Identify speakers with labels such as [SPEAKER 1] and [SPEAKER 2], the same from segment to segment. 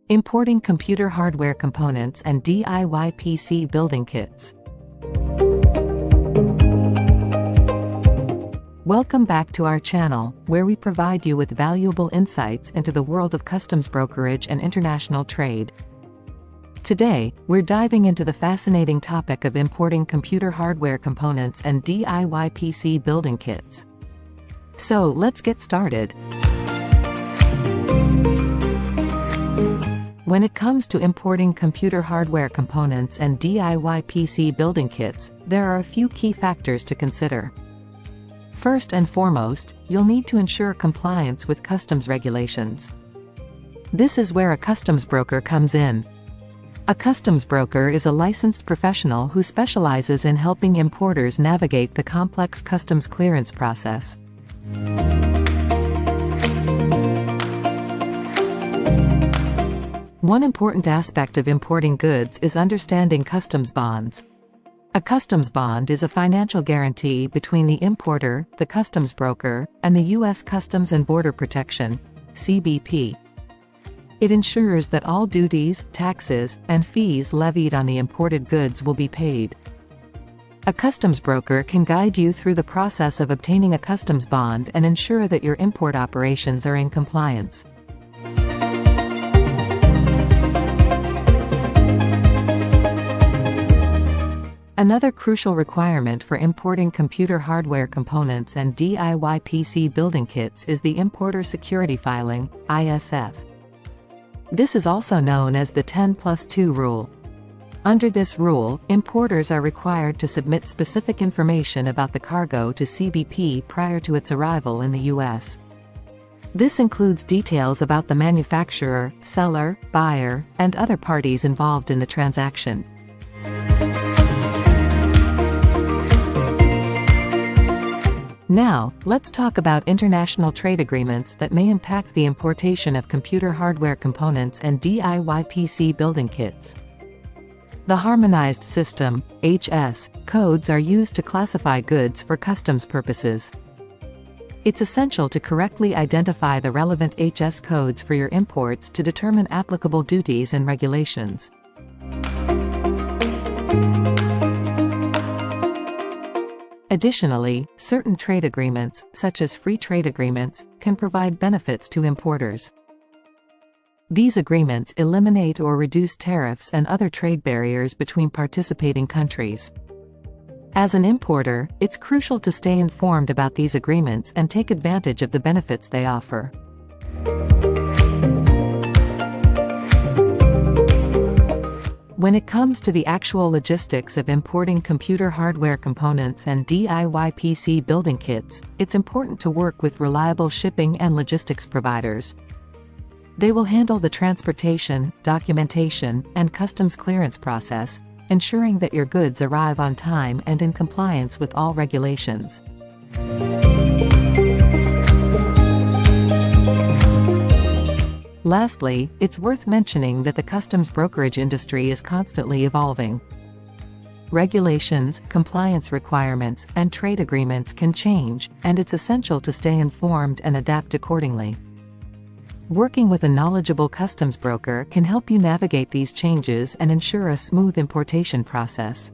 [SPEAKER 1] Importing computer hardware components and DIY PC building kits. Welcome back to our channel, where we provide you with valuable insights into the world of customs brokerage and international trade. Today, we're diving into the fascinating topic of importing computer hardware components and DIY PC building kits. So, let's get started. When it comes to importing computer hardware components and DIY PC building kits, there are a few key factors to consider. First and foremost, you'll need to ensure compliance with customs regulations. This is where a customs broker comes in. A customs broker is a licensed professional who specializes in helping importers navigate the complex customs clearance process. One important aspect of importing goods is understanding customs bonds. A customs bond is a financial guarantee between the importer, the customs broker, and the U.S. Customs and Border Protection (CBP). It ensures that all duties, taxes, and fees levied on the imported goods will be paid. A customs broker can guide you through the process of obtaining a customs bond and ensure that your import operations are in compliance. Another crucial requirement for importing computer hardware components and DIY PC building kits is the Importer Security Filing, ISF. This is also known as the 10+2 rule. Under this rule, importers are required to submit specific information about the cargo to CBP prior to its arrival in the U.S. This includes details about the manufacturer, seller, buyer, and other parties involved in the transaction. Now, let's talk about international trade agreements that may impact the importation of computer hardware components and DIY PC building kits. The Harmonized System (HS) codes are used to classify goods for customs purposes. It's essential to correctly identify the relevant HS codes for your imports to determine applicable duties and regulations. Additionally, certain trade agreements, such as free trade agreements, can provide benefits to importers. These agreements eliminate or reduce tariffs and other trade barriers between participating countries. As an importer, it's crucial to stay informed about these agreements and take advantage of the benefits they offer. When it comes to the actual logistics of importing computer hardware components and DIY PC building kits, it's important to work with reliable shipping and logistics providers. They will handle the transportation, documentation, and customs clearance process, ensuring that your goods arrive on time and in compliance with all regulations. Lastly, it's worth mentioning that the customs brokerage industry is constantly evolving. Regulations, compliance requirements, and trade agreements can change, and it's essential to stay informed and adapt accordingly. Working with a knowledgeable customs broker can help you navigate these changes and ensure a smooth importation process.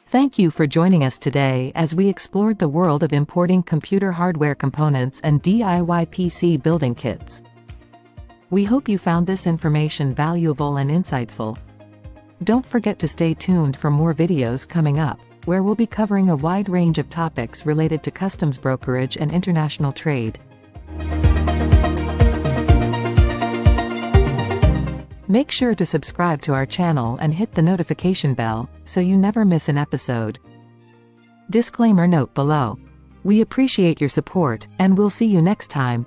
[SPEAKER 1] Thank you for joining us today as we explored the world of importing computer hardware components and DIY PC building kits. We hope you found this information valuable and insightful. Don't forget to stay tuned for more videos coming up, where we'll be covering a wide range of topics related to customs brokerage and international trade. Make sure to subscribe to our channel and hit the notification bell, so you never miss an episode. Disclaimer note below. We appreciate your support, and we'll see you next time.